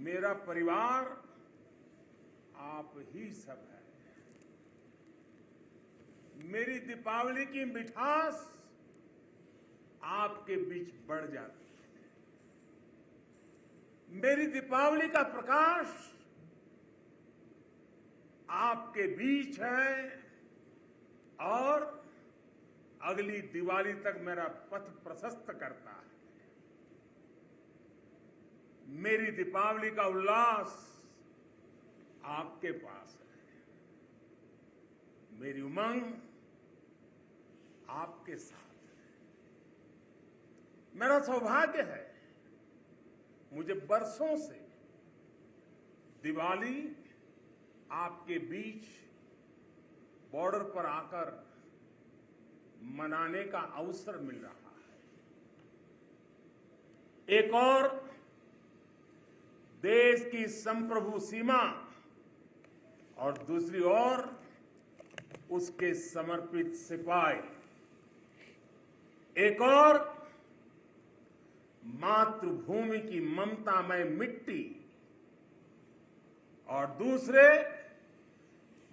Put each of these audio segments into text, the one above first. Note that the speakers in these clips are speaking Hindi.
मेरा परिवार आप ही सब है। मेरी दीपावली की मिठास आपके बीच बढ़ जाती है। मेरी दीपावली का प्रकाश आपके बीच है और अगली दिवाली तक मेरा पथ प्रशस्त करता है। मेरी दीपावली का उल्लास आपके पास है। मेरी उमंग आपके साथ है। मेरा सौभाग्य है, मुझे बरसों से दिवाली आपके बीच बॉर्डर पर आकर मनाने का अवसर मिल रहा है। एक और देश की संप्रभु सीमा और दूसरी ओर उसके समर्पित सिपाही। एक और मातृभूमि की ममतामय मिट्टी और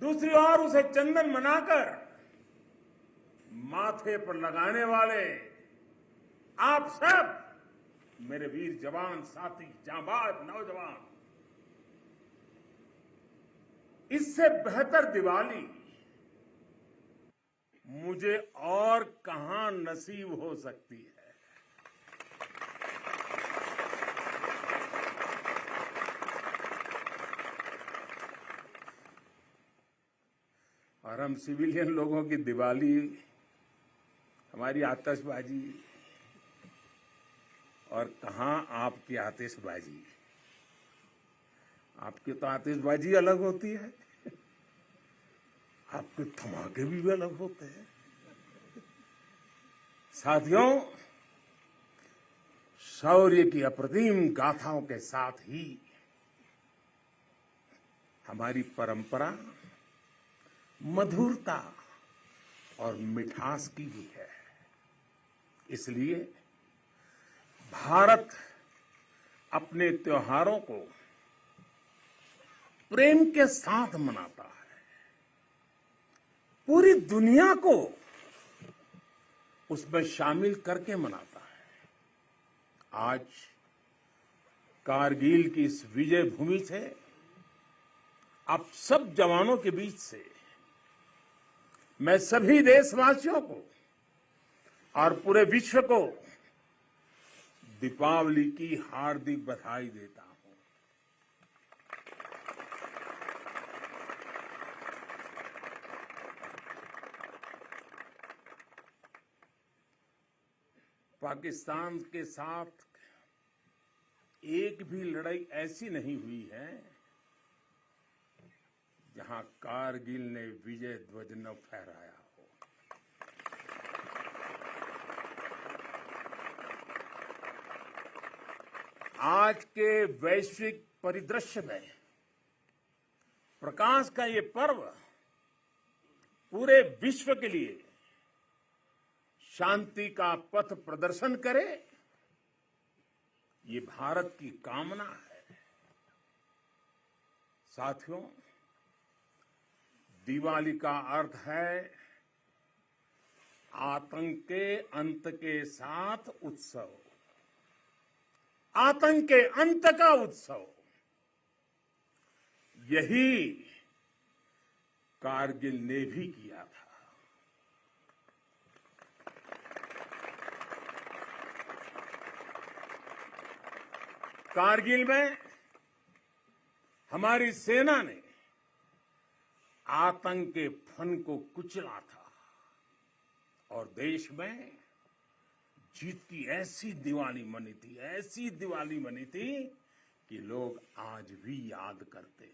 दूसरी ओर उसे चंदन मनाकर माथे पर लगाने वाले आप सब मेरे वीर जवान साथी, जांबाज नौजवान। इससे बेहतर दिवाली मुझे और कहां नसीब हो सकती है। और हम सिविलियन लोगों की दिवाली, हमारी आतिशबाजी, और कहां आपकी आतिशबाजी। आपकी तो आतिशबाजी अलग होती है, आपके धमाके भी अलग होते हैं। साथियों, शौर्य की अप्रतिम गाथाओं के साथ ही हमारी परंपरा मधुरता और मिठास की भी है। इसलिए भारत अपने त्योहारों को प्रेम के साथ मनाता है। पूरी दुनिया को उसमें शामिल करके मनाता है। आज कारगिल की इस विजय भूमि से आप सब जवानों के बीच से मैं सभी देशवासियों को और पूरे विश्व को दीपावली की हार्दिक बधाई देता हूं। पाकिस्तान के साथ एक भी लड़ाई ऐसी नहीं हुई है जहां कारगिल ने विजय ध्वज न फहराया हो। आज के वैश्विक परिदृश्य में प्रकाश का ये पर्व पूरे विश्व के लिए शांति का पथ प्रदर्शन करे, ये भारत की कामना है। साथियों, दिवाली का अर्थ है आतंक के अंत के साथ उत्सव, आतंक के अंत का उत्सव। यही कारगिल ने भी किया था। कारगिल में हमारी सेना ने आतंक के फन को कुचला था और देश में जीत की ऐसी दिवाली मनी थी, ऐसी दिवाली मनी थी कि लोग आज भी याद करते हैं।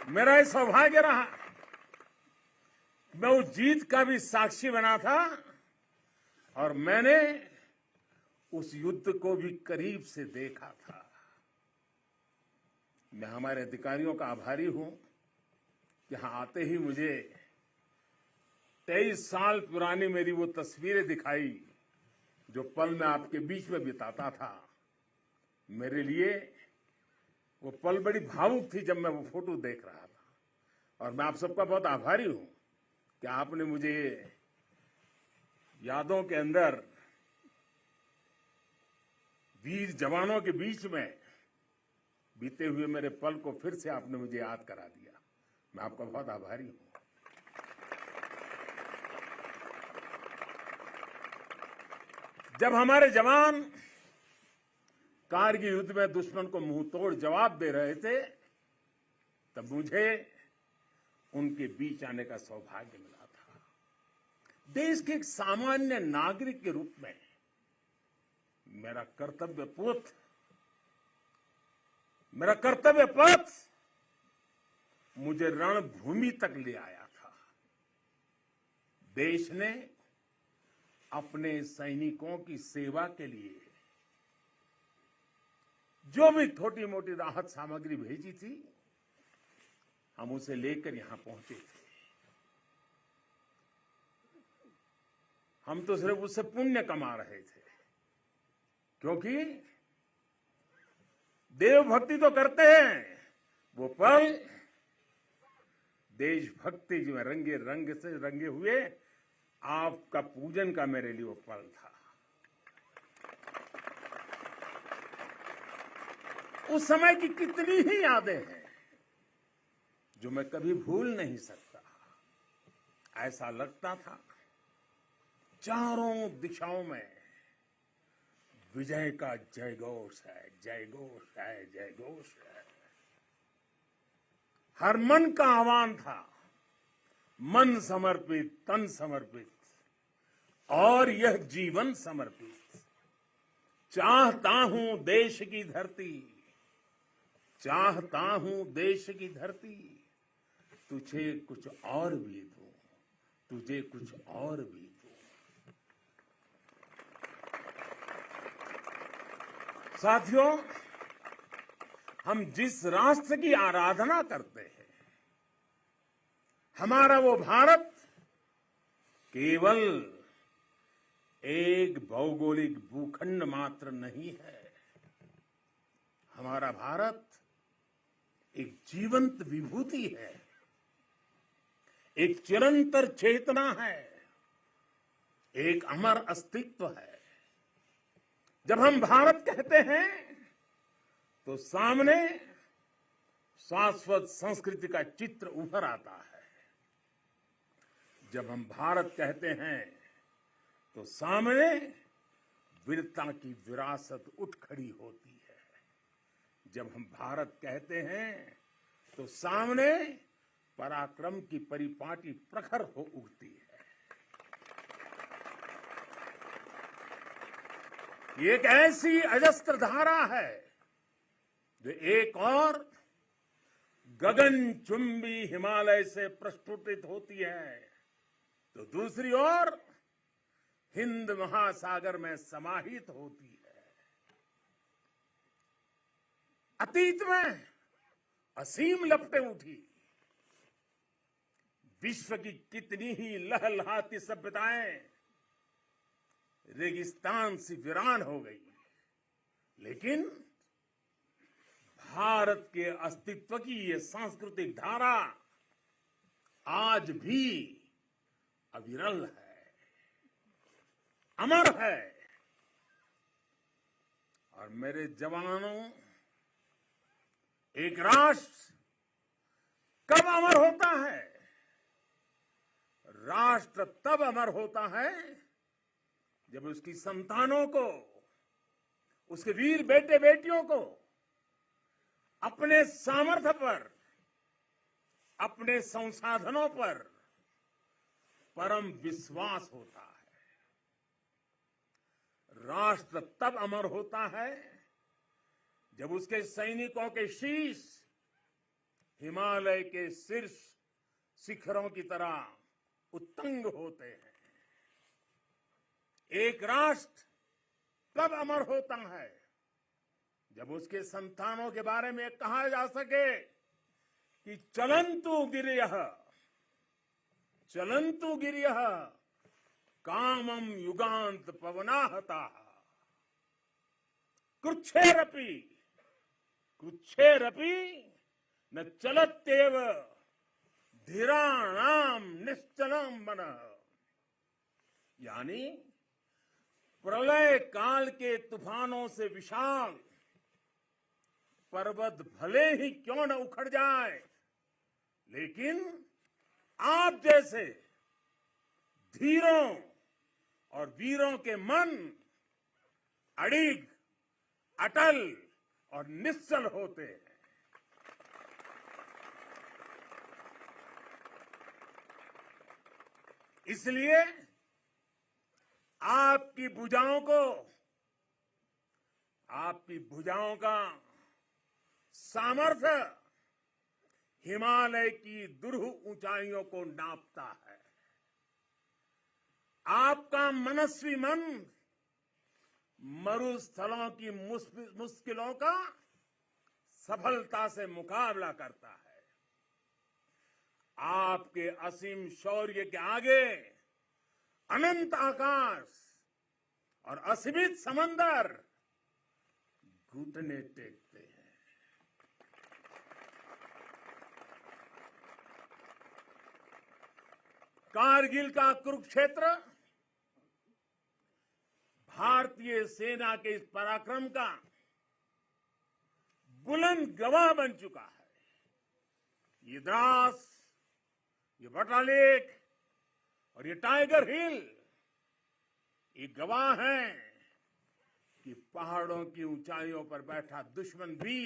मेरा ये सौभाग्य रहा, मैं उस जीत का भी साक्षी बना था और मैंने उस युद्ध को भी करीब से देखा था। मैं हमारे अधिकारियों का आभारी हूं। यहां आते ही मुझे 23 साल पुरानी मेरी वो तस्वीरें दिखाई जो पल मैं आपके बीच में बिताता था, मेरे लिए वो पल बड़ी भावुक थी जब मैं वो फोटो देख रहा था। और मैं आप सबका बहुत आभारी हूं कि आपने मुझे यादों के अंदर वीर जवानों के बीच में बीते हुए मेरे पल को फिर से आपने मुझे याद करा दिया। मैं आपका बहुत आभारी हूं। जब हमारे जवान कारगिल युद्ध में दुश्मन को मुंह तोड़ जवाब दे रहे थे, तब मुझे उनके बीच आने का सौभाग्य मिला था। देश के एक सामान्य नागरिक के रूप में मेरा कर्तव्य पथ मुझे रणभूमि तक ले आया था। देश ने अपने सैनिकों की सेवा के लिए जो भी छोटी मोटी राहत सामग्री भेजी थी, हम उसे लेकर यहां पहुंचे थे। हम तो सिर्फ उससे पुण्य कमा रहे थे, क्योंकि देवभक्ति तो करते हैं, वो पल देशभक्ति में रंगे हुए आपका पूजन का मेरे लिए वो पल था। उस समय की कितनी ही यादें हैं जो मैं कभी भूल नहीं सकता। ऐसा लगता था चारों दिशाओं में विजय का जयघोष है, जयघोष है, जयघोष है। हर मन का आह्वान था, मन समर्पित, तन समर्पित और यह जीवन समर्पित। चाहता हूं देश की धरती, चाहता हूं देश की धरती, तुझे कुछ और भी दूं, तुझे कुछ और भी दूं। साथियों, हम जिस राष्ट्र की आराधना करते हैं, हमारा वो भारत केवल एक भौगोलिक भूखंड मात्र नहीं है। हमारा भारत एक जीवंत विभूति है, एक चिरंतर चेतना है, एक अमर अस्तित्व है। जब हम भारत कहते हैं तो सामने शाश्वत संस्कृति का चित्र उभर आता है। जब हम भारत कहते हैं तो सामने वीरता की विरासत उठ खड़ी होती है। जब हम भारत कहते हैं तो सामने पराक्रम की परिपाटी प्रखर हो उठती है। ये एक ऐसी अजस्त्र धारा है जो एक और गगनचुंबी हिमालय से प्रस्फुटित होती है, तो दूसरी ओर हिंद महासागर में समाहित होती है। अतीत में असीम लपटें उठी, विश्व की कितनी ही लहलहाती सभ्यताएं रेगिस्तान सी वीरान हो गई, लेकिन भारत के अस्तित्व की ये सांस्कृतिक धारा आज भी अविरल है, अमर है। और मेरे जवानों, एक राष्ट्र कब अमर होता है? राष्ट्र तब अमर होता है जब उसकी संतानों को, उसके वीर बेटे बेटियों को अपने सामर्थ्य पर, अपने संसाधनों पर परम विश्वास होता है। राष्ट्र तब अमर होता है जब उसके सैनिकों के शीश हिमालय के शीर्ष शिखरों की तरह उत्तुंग होते हैं। एक राष्ट्र तब अमर होता है जब उसके संतानों के बारे में कहा जा सके कि चलन्तु गिरयः कामम युगांत पवनाहता कृच्छेरपि कृच्छेरपि न चलत्येव धीराणाम निश्चलम मनः। यानी प्रलय काल के तूफानों से विशाल पर्वत भले ही क्यों न उखड़ जाए, लेकिन आप जैसे धीरों और वीरों के मन अड़िग, अटल और निश्चल होते हैं। इसलिए आपकी भुजाओं का सामर्थ्य हिमालय की दुरूह ऊंचाइयों को नापता है। आपका मनस्वी मन मरुस्थलों की मुश्किलों का सफलता से मुकाबला करता है। आपके असीम शौर्य के आगे अनंत आकाश और असीमित समंदर घुटने टेकते हैं। कारगिल का कुरुक्षेत्र भारतीय सेना के इस पराक्रम का बुलंद गवाह बन चुका है। ये द्रास, ये बटालेक और ये टाइगर हिल ये गवाह हैं कि पहाड़ों की ऊंचाइयों पर बैठा दुश्मन भी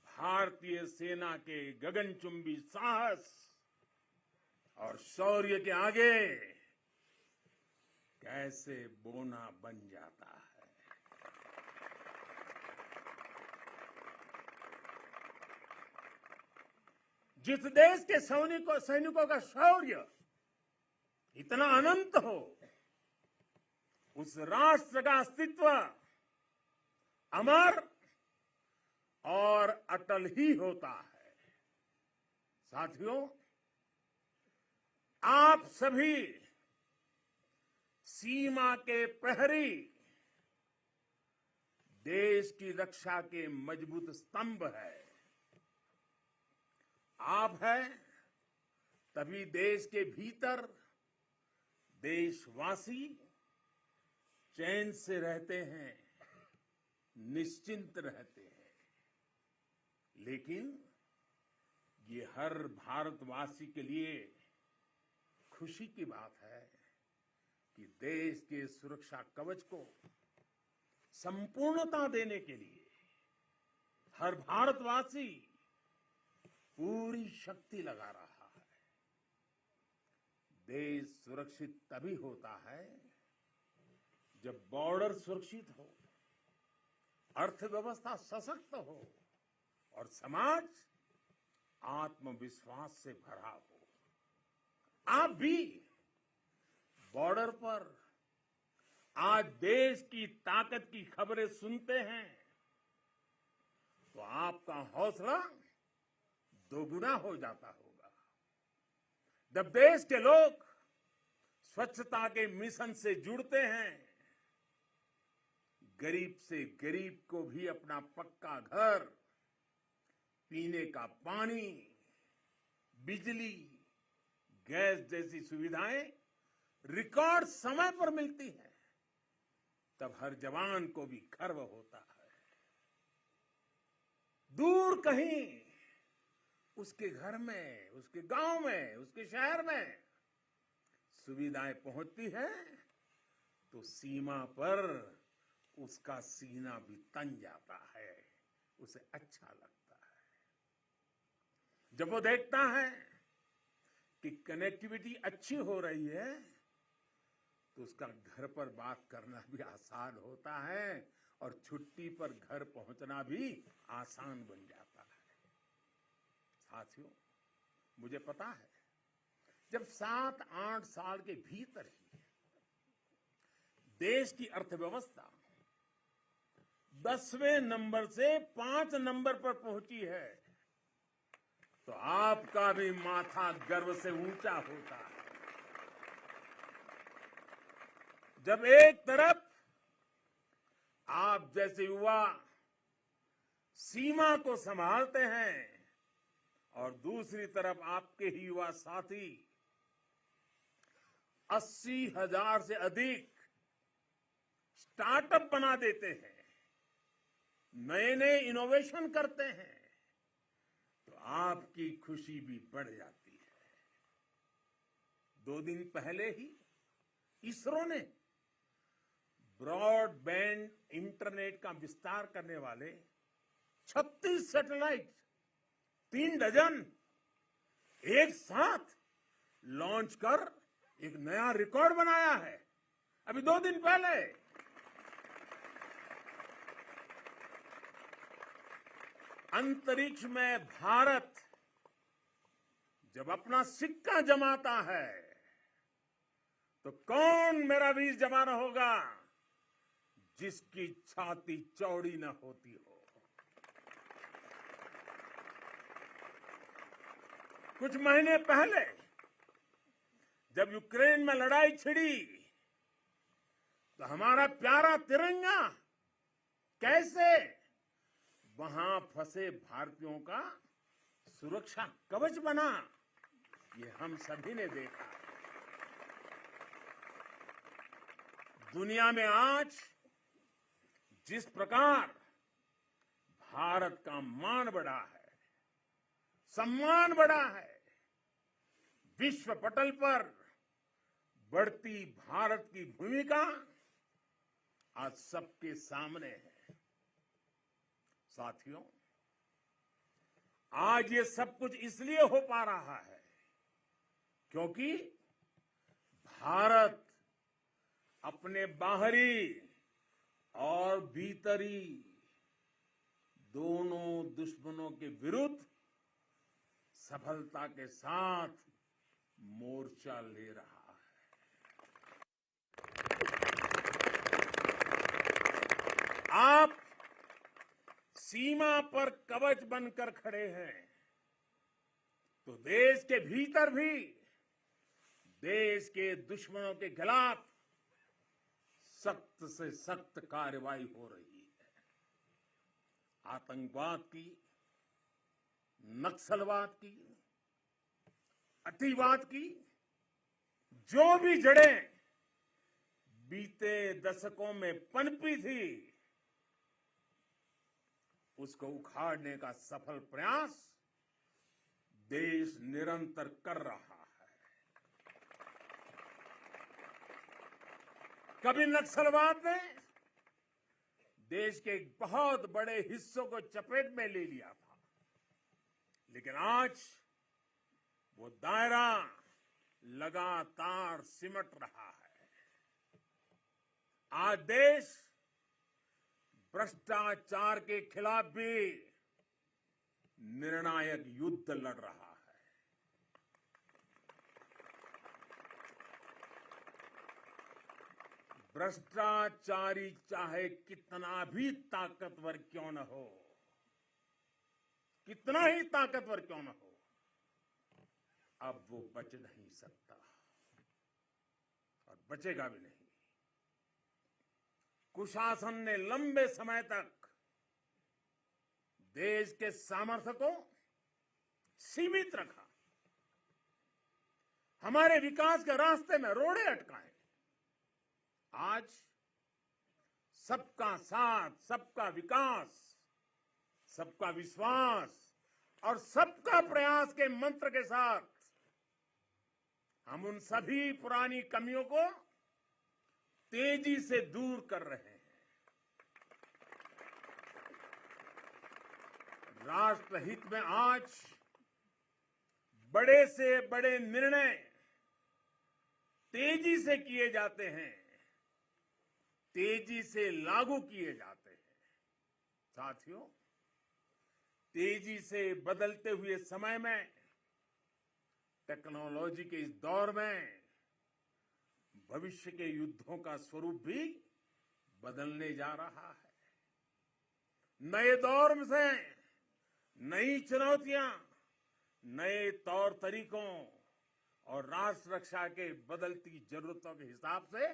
भारतीय सेना के गगनचुंबी साहस और शौर्य के आगे कैसे बोना बन जाता है। जिस देश के सैनिकों का शौर्य इतना अनंत हो, उस राष्ट्र का अस्तित्व अमर और अटल ही होता है। साथियों, आप सभी सीमा के प्रहरी, देश की रक्षा के मजबूत स्तंभ है। आप हैं, तभी देश के भीतर देशवासी चैन से रहते हैं, निश्चिंत रहते हैं। लेकिन ये हर भारतवासी के लिए खुशी की बात है कि देश के सुरक्षा कवच को संपूर्णता देने के लिए हर भारतवासी पूरी शक्ति लगा रहा है। देश सुरक्षित तभी होता है जब बॉर्डर सुरक्षित हो, अर्थव्यवस्था सशक्त हो और समाज आत्मविश्वास से भरा हो। आप भी बॉर्डर पर आज देश की ताकत की खबरें सुनते हैं तो आपका हौसला दोगुना हो जाता होगा। जब देश के लोग स्वच्छता के मिशन से जुड़ते हैं, गरीब से गरीब को भी अपना पक्का घर, पीने का पानी, बिजली, गैस जैसी सुविधाएं रिकॉर्ड समय पर मिलती हैं, तब हर जवान को भी गर्व होता है। दूर कहीं उसके घर में, उसके गांव में, उसके शहर में सुविधाएं पहुंचती है तो सीमा पर उसका सीना भी तन जाता है, उसे अच्छा लगता है। जब वो देखता है कि कनेक्टिविटी अच्छी हो रही है तो उसका घर पर बात करना भी आसान होता है और छुट्टी पर घर पहुंचना भी आसान बन जाता है। साथियों, मुझे पता है जब 7-8 साल के भीतर ही देश की अर्थव्यवस्था 10वें नंबर से 5 नंबर पर पहुंची है तो आपका भी माथा गर्व से ऊंचा होता है। जब एक तरफ आप जैसे युवा सीमा को संभालते हैं और दूसरी तरफ आपके ही युवा साथी 80,000 से अधिक स्टार्टअप बना देते हैं, नए नए इनोवेशन करते हैं, तो आपकी खुशी भी बढ़ जाती है। 2 दिन पहले ही इसरो ने ब्रॉडबैंड इंटरनेट का विस्तार करने वाले 36 सैटेलाइट 3 डजन एक साथ लॉन्च कर एक नया रिकॉर्ड बनाया है। अभी 2 दिन पहले अंतरिक्ष में भारत जब अपना सिक्का जमाता है तो कौन मेरा वीर जवान होगा जिसकी छाती चौड़ी न होती हो। कुछ महीने पहले जब यूक्रेन में लड़ाई छिड़ी तो हमारा प्यारा तिरंगा कैसे वहां फंसे भारतीयों का सुरक्षा कवच बना, ये हम सभी ने देखा। दुनिया में आज जिस प्रकार भारत का मान बढ़ा है, सम्मान बढ़ा है, विश्व पटल पर बढ़ती भारत की भूमिका आज सबके सामने है। साथियों, आज ये सब कुछ इसलिए हो पा रहा है क्योंकि भारत अपने बाहरी और भीतरी दोनों दुश्मनों के विरुद्ध सफलता के साथ मोर्चा ले रहा है। आप सीमा पर कवच बनकर खड़े हैं तो देश के भीतर भी देश के दुश्मनों के खिलाफ सख्त से सख्त कार्रवाई हो रही है। आतंकवाद की, नक्सलवाद की, अतिवाद की जो भी जड़ें बीते दशकों में पनपी थी, उसको उखाड़ने का सफल प्रयास देश निरंतर कर रहा है। कभी नक्सलवाद ने देश के एक बहुत बड़े हिस्सों को चपेट में ले लिया था, लेकिन आज वो दायरा लगातार सिमट रहा है। आज देश भ्रष्टाचार के खिलाफ भी निर्णायक युद्ध लड़ रहा है। भ्रष्टाचारी चाहे कितना भी ताकतवर क्यों न हो, कितना ही ताकतवर क्यों न हो, अब वो बच नहीं सकता और बचेगा भी नहीं। कुशासन ने लंबे समय तक देश के सामर्थ्य को सीमित रखा, हमारे विकास के रास्ते में रोड़े अटकाए। आज सबका साथ, सबका विकास, सबका विश्वास और सबका प्रयास के मंत्र के साथ हम उन सभी पुरानी कमियों को तेजी से दूर कर रहे हैं। राष्ट्रहित में आज बड़े से बड़े निर्णय तेजी से किए जाते हैं, तेजी से लागू किए जाते हैं। साथियों, तेजी से बदलते हुए समय में, टेक्नोलॉजी के इस दौर में भविष्य के युद्धों का स्वरूप भी बदलने जा रहा है। नए दौर से नई चुनौतियां, नए तौर तरीकों और राष्ट्र रक्षा के बदलती जरूरतों के हिसाब से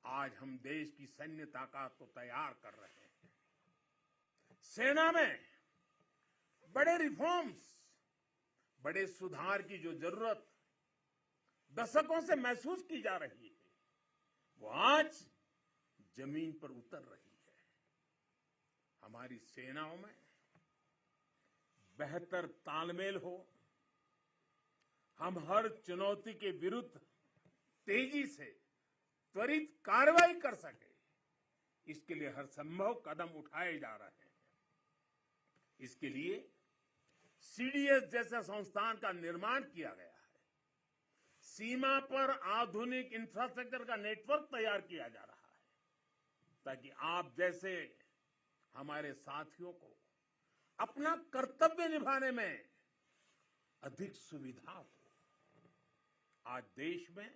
आज हम देश की सैन्य ताकत को तैयार कर रहे हैं। सेना में बड़े रिफॉर्म्स, बड़े सुधार की जो जरूरत दशकों से महसूस की जा रही है, वो आज जमीन पर उतर रही है। हमारी सेनाओं में बेहतर तालमेल हो, हम हर चुनौती के विरुद्ध तेजी से त्वरित कार्रवाई कर सके, इसके लिए हर संभव कदम उठाए जा रहे हैं। इसके लिए सीडीएस जैसे संस्थान का निर्माण किया गया है। सीमा पर आधुनिक इंफ्रास्ट्रक्चर का नेटवर्क तैयार किया जा रहा है, ताकि आप जैसे हमारे साथियों को अपना कर्तव्य निभाने में अधिक सुविधा हो। आज देश में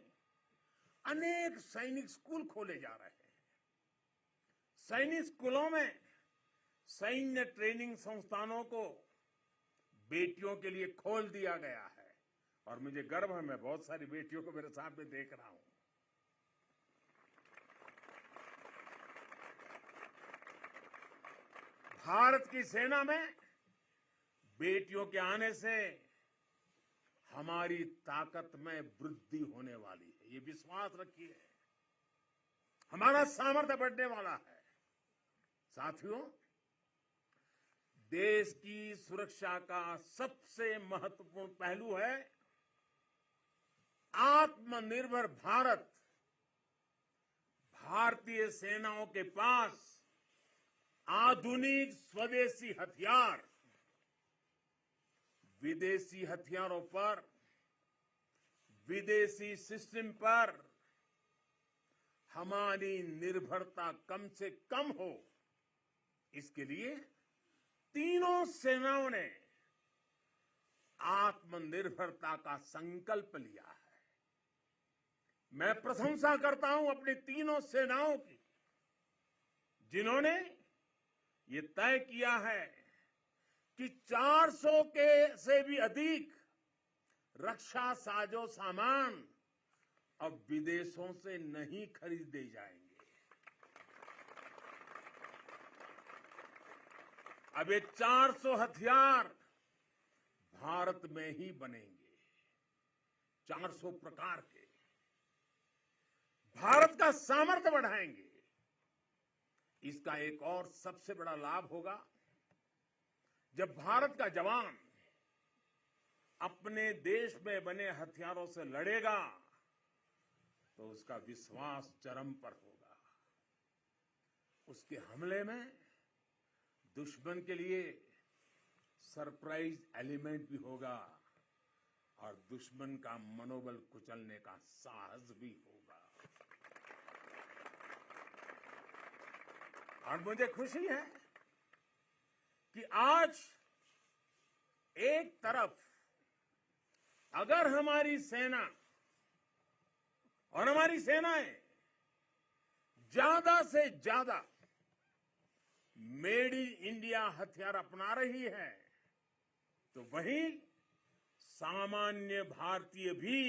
अनेक सैनिक स्कूल खोले जा रहे हैं। सैनिक स्कूलों में सैन्य ट्रेनिंग संस्थानों को बेटियों के लिए खोल दिया गया है और मुझे गर्व है, मैं बहुत सारी बेटियों को मेरे सामने देख रहा हूं। भारत की सेना में बेटियों के आने से हमारी ताकत में वृद्धि होने वाली है, ये विश्वास रखिए। हमारा सामर्थ्य बढ़ने वाला है। साथियों, देश की सुरक्षा का सबसे महत्वपूर्ण पहलू है आत्मनिर्भर भारत। भारतीय सेनाओं के पास आधुनिक स्वदेशी हथियार, विदेशी हथियारों पर, विदेशी सिस्टम पर हमारी निर्भरता कम से कम हो, इसके लिए तीनों सेनाओं ने आत्मनिर्भरता का संकल्प लिया है। मैं प्रशंसा करता हूं अपनी तीनों सेनाओं की, जिन्होंने ये तय किया है कि 400 के से भी अधिक रक्षा साजो सामान अब विदेशों से नहीं खरीदे जाएंगे। अब ये 400 हथियार भारत में ही बनेंगे, 400 प्रकार के। भारत का सामर्थ्य बढ़ाएंगे। इसका एक और सबसे बड़ा लाभ होगा, जब भारत का जवान अपने देश में बने हथियारों से लड़ेगा तो उसका विश्वास चरम पर होगा। उसके हमले में दुश्मन के लिए सरप्राइज एलिमेंट भी होगा और दुश्मन का मनोबल कुचलने का साहस भी होगा। और मुझे खुशी है कि आज एक तरफ अगर हमारी सेना और हमारी सेनाएं ज्यादा से ज्यादा मेड इन इंडिया हथियार अपना रही है, तो वहीं सामान्य भारतीय भी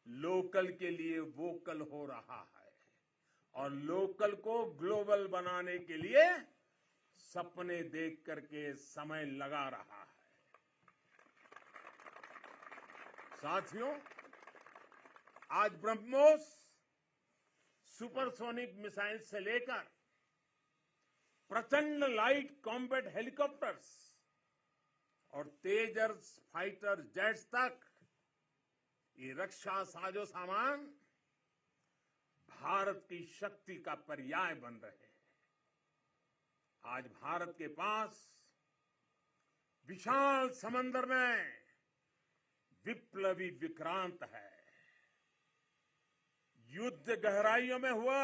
लोकल के लिए वोकल हो रहा है और लोकल को ग्लोबल बनाने के लिए सपने देख करके समय लगा रहा है। साथियों, आज ब्रह्मोस सुपरसोनिक मिसाइल से लेकर प्रचंड लाइट कॉम्बैट हेलीकॉप्टर्स और तेजस फाइटर जेट्स तक ये रक्षा साजो सामान भारत की शक्ति का पर्याय बन रहे हैं। आज भारत के पास विशाल समंदर में विप्लवी विक्रांत है। युद्ध गहराइयों में हुआ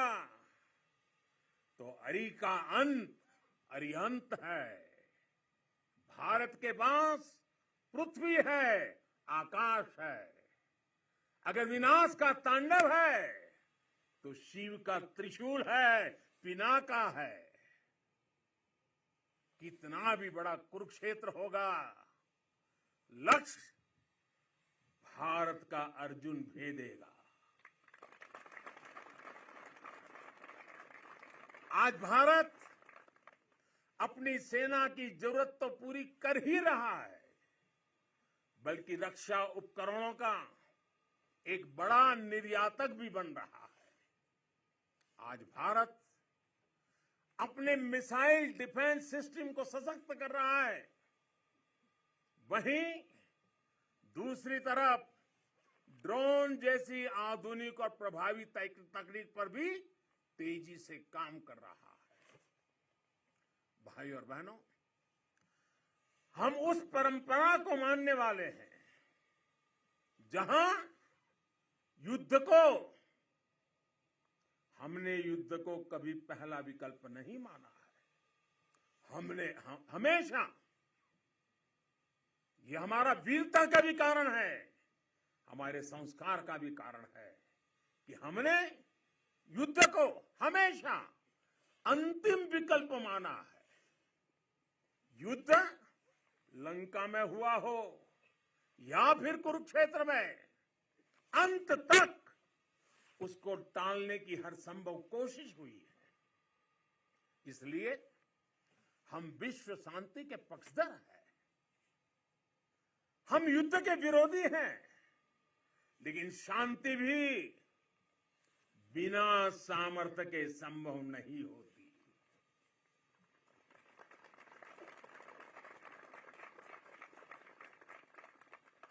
तो अरी का अंत अरिहंत है। भारत के पास पृथ्वी है, आकाश है। अगर विनाश का तांडव है तो शिव का त्रिशूल है, पिनाका है। कितना भी बड़ा कुरुक्षेत्र होगा, लक्ष्य भारत का अर्जुन भेदेगा। आज भारत अपनी सेना की जरूरत तो पूरी कर ही रहा है, बल्कि रक्षा उपकरणों का एक बड़ा निर्यातक भी बन रहा है। आज भारत अपने मिसाइल डिफेंस सिस्टम को सशक्त कर रहा है, वहीं दूसरी तरफ ड्रोन जैसी आधुनिक और प्रभावी तकनीक पर भी तेजी से काम कर रहा है। भाई और बहनों, हम उस परंपरा को मानने वाले हैं जहां हमने युद्ध को कभी पहला विकल्प नहीं माना है। हमेशा, यह हमारा वीरता का भी कारण है, हमारे संस्कार का भी कारण है कि हमने युद्ध को हमेशा अंतिम विकल्प माना है। युद्ध लंका में हुआ हो या फिर कुरुक्षेत्र में, अंत तक उसको टालने की हर संभव कोशिश हुई है। इसलिए हम विश्व शांति के पक्षधर हैं। हम युद्ध के विरोधी हैं, लेकिन शांति भी बिना सामर्थ्य के संभव नहीं होती।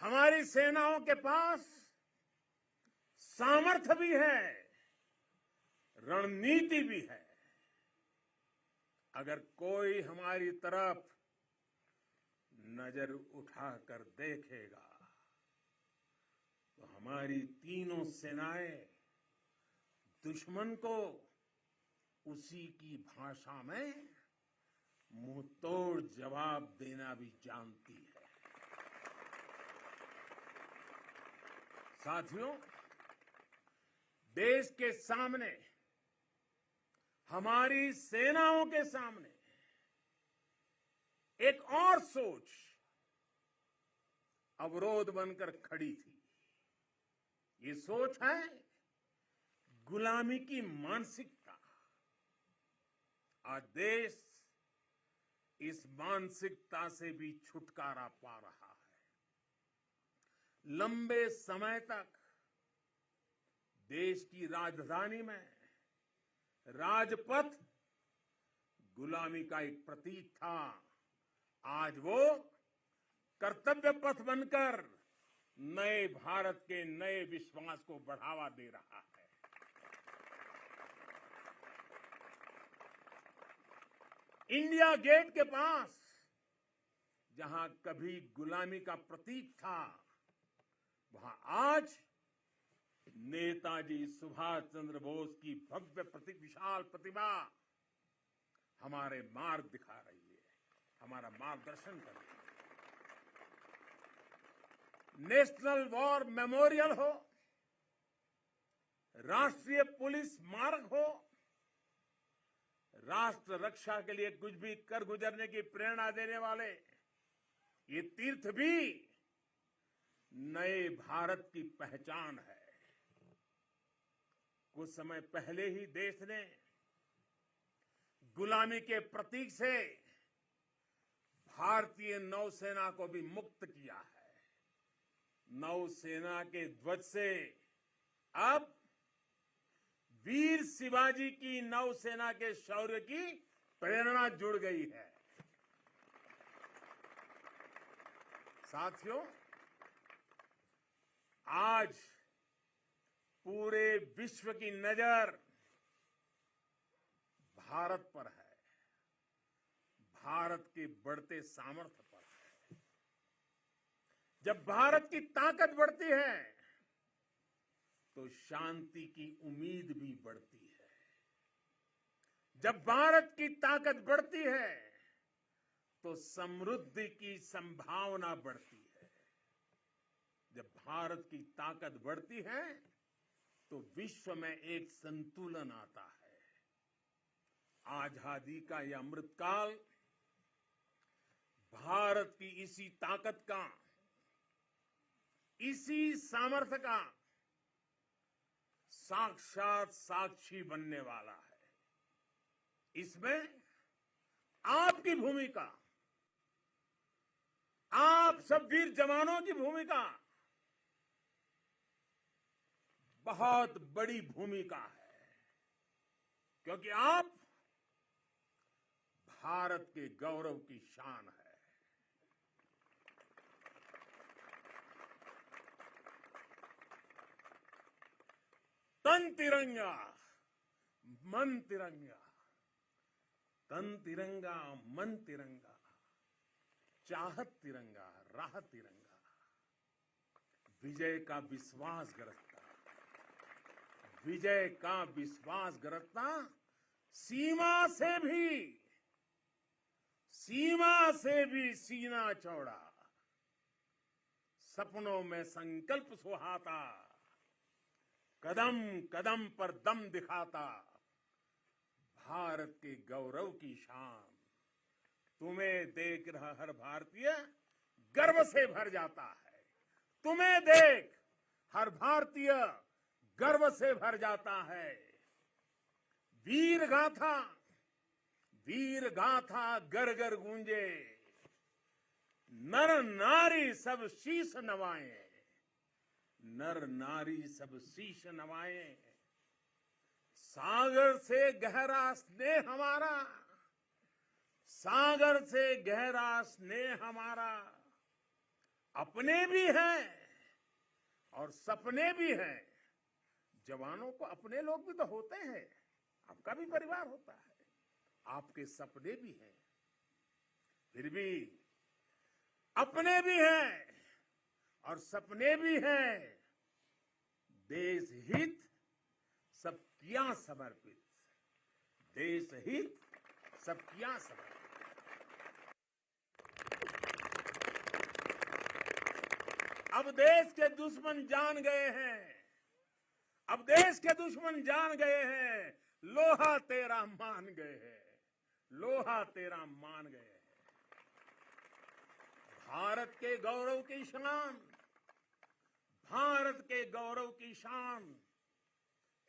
हमारी सेनाओं के पास सामर्थ्य भी है, रणनीति भी है। अगर कोई हमारी तरफ नजर उठाकर देखेगा तो हमारी तीनों सेनाएं दुश्मन को उसी की भाषा में मुंहतोड़ जवाब देना भी जानती है। साथियों, देश के सामने, हमारी सेनाओं के सामने एक और सोच अवरोध बनकर खड़ी थी। ये सोच है गुलामी की मानसिकता। आज देश इस मानसिकता से भी छुटकारा पा रहा है। लंबे समय तक देश की राजधानी में राजपथ गुलामी का एक प्रतीक था। आज वो कर्तव्य पथ बनकर नए भारत के नए विश्वास को बढ़ावा दे रहा है। इंडिया गेट के पास जहां कभी गुलामी का प्रतीक था, वहां आज नेताजी सुभाष चंद्र बोस की भव्य विशाल प्रतिमा हमारे मार्ग दिखा रही है, हमारा मार्गदर्शन कर रही है। नेशनल वॉर मेमोरियल हो, राष्ट्रीय पुलिस स्मारक हो, राष्ट्र रक्षा के लिए कुछ भी कर गुजरने की प्रेरणा देने वाले ये तीर्थ भी नए भारत की पहचान है। कुछ समय पहले ही देश ने गुलामी के प्रतीक से भारतीय नौसेना को भी मुक्त किया है। नौसेना के ध्वज से अब वीर शिवाजी की नौसेना के शौर्य की प्रेरणा जुड़ गई है। साथियों, आज पूरे विश्व की नजर भारत पर है, भारत के बढ़ते सामर्थ्य पर है। जब भारत की ताकत बढ़ती है तो शांति की उम्मीद भी बढ़ती है। जब भारत की ताकत बढ़ती है तो समृद्धि की संभावना बढ़ती है। जब भारत की ताकत बढ़ती है तो विश्व में एक संतुलन आता है। आजादी का यह अमृतकाल भारत की इसी ताकत का, इसी सामर्थ्य का साक्षात साक्षी बनने वाला है। इसमें आपकी भूमिका, आप सब वीर जवानों की भूमिका बहुत बड़ी भूमिका है, क्योंकि आप भारत के गौरव की शान है। तन तिरंगा मन तिरंगा, तन तिरंगा मन तिरंगा, चाहत तिरंगा राह तिरंगा, विजय का विश्वास गरजता, विजय का विश्वास गरजता, सीमा से भी सीना चौड़ा, सपनों में संकल्प सुहाता, कदम कदम पर दम दिखाता, भारत के गौरव की शान, तुम्हें देख रहा हर भारतीय गर्व से भर जाता है। तुम्हें देख हर भारतीय गर्व से भर जाता है। वीर गाथा घर घर गूंजे, नर नारी सब शीश नवाएं, नर नारी सब शीश नवाएं। सागर से गहरा स्नेह हमारा, सागर से गहरा स्नेह हमारा, अपने भी हैं और सपने भी हैं। जवानों को अपने लोग भी तो होते हैं, आपका भी परिवार होता है, आपके सपने भी हैं, फिर भी अपने भी हैं और सपने भी हैं। देश हित सब किया समर्पित, देश हित सब किया समर्पित। अब देश के दुश्मन जान गए हैं, अब देश के दुश्मन जान गए हैं, लोहा तेरा मान गए हैं, लोहा तेरा मान गए हैं। भारत के गौरव की शान, भारत के गौरव की शान,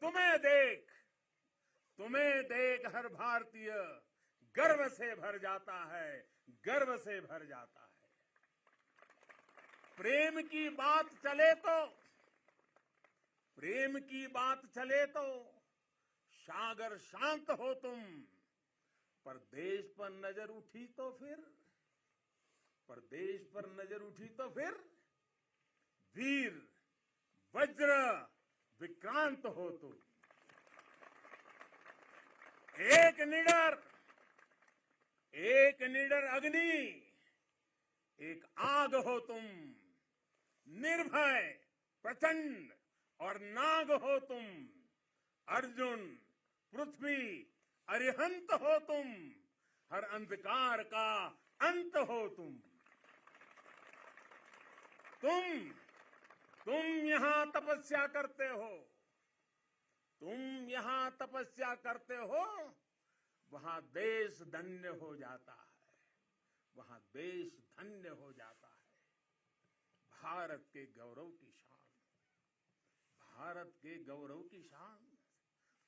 तुम्हें देख हर भारतीय गर्व से भर जाता है, गर्व से भर जाता है। प्रेम की बात चले तो सागर शांत हो तुम, पर देश पर नजर उठी तो फिर वीर वज्र विक्रांत हो तुम। एक निडर अग्नि, एक आग हो तुम, निर्भय प्रचंड और नाग हो तुम। अर्जुन पृथ्वी अरिहंत हो तुम, हर अंधकार का अंत हो तुम। तुम यहां तपस्या करते हो, तुम यहां तपस्या करते हो, वहां देश धन्य हो जाता है, वहां देश धन्य हो जाता है। भारत के गौरव की शान, भारत के गौरव की शान,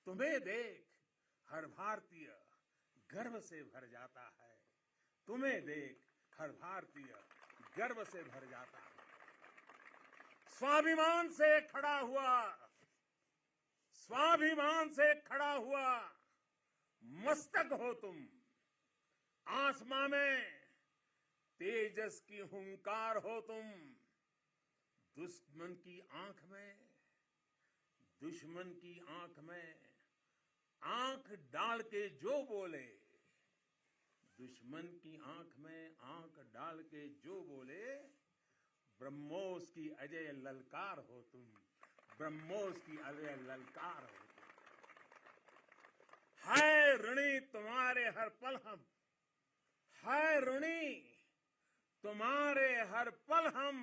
तुम्हें देख हर भारतीय गर्व से भर जाता है, तुम्हें देख हर भारतीय गर्व से भर जाता है। स्वाभिमान से खड़ा हुआ मस्तक हो तुम। आसमां में तेजस की हुंकार हो तुम। दुश्मन की आंख में आंख डाल के जो बोले, दुश्मन की आंख में आंख डाल के जो बोले, ब्रह्मोस की अजय ललकार हो तुम, ब्रह्मोस की अजय ललकार हो तुम। है ऋणी तुम्हारे हर पल हम, है ऋणी तुम्हारे हर पल हम।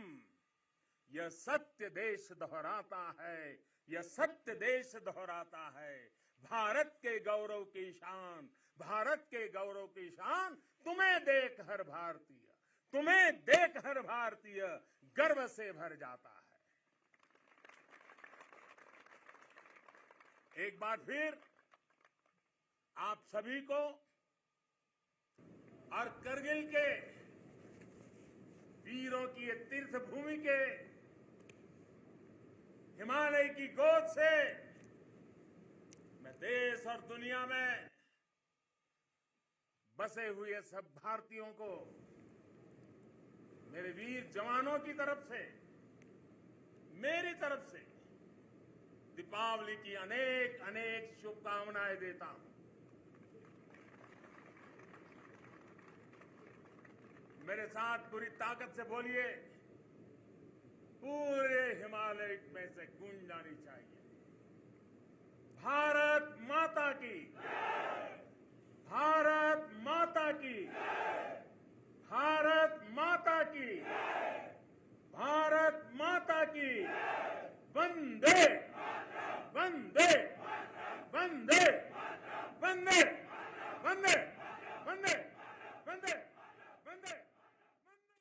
यह सत्य देश दोहराता है, यह सत्य देश दोहराता है। भारत के गौरव की शान, भारत के गौरव की शान, तुम्हें देख हर भारतीय, तुम्हें देख हर भारतीय गर्व से भर जाता है। एक बार फिर आप सभी को और करगिल के वीरों की ये तीर्थ भूमि के हिमालय की गोद से मैं देश और दुनिया में बसे हुए सब भारतीयों को मेरे वीर जवानों की तरफ से, मेरी तरफ से दीपावली की अनेक अनेक शुभकामनाएं देता हूं। मेरे साथ पूरी ताकत से बोलिए, पूरे हिमालय में से गूंज जानी चाहिए, भारत माता की, भारत माता की, भारत माता की, भारत माता की, वंदे वंदे वंदे वंदे वंदे वंदे वंदे।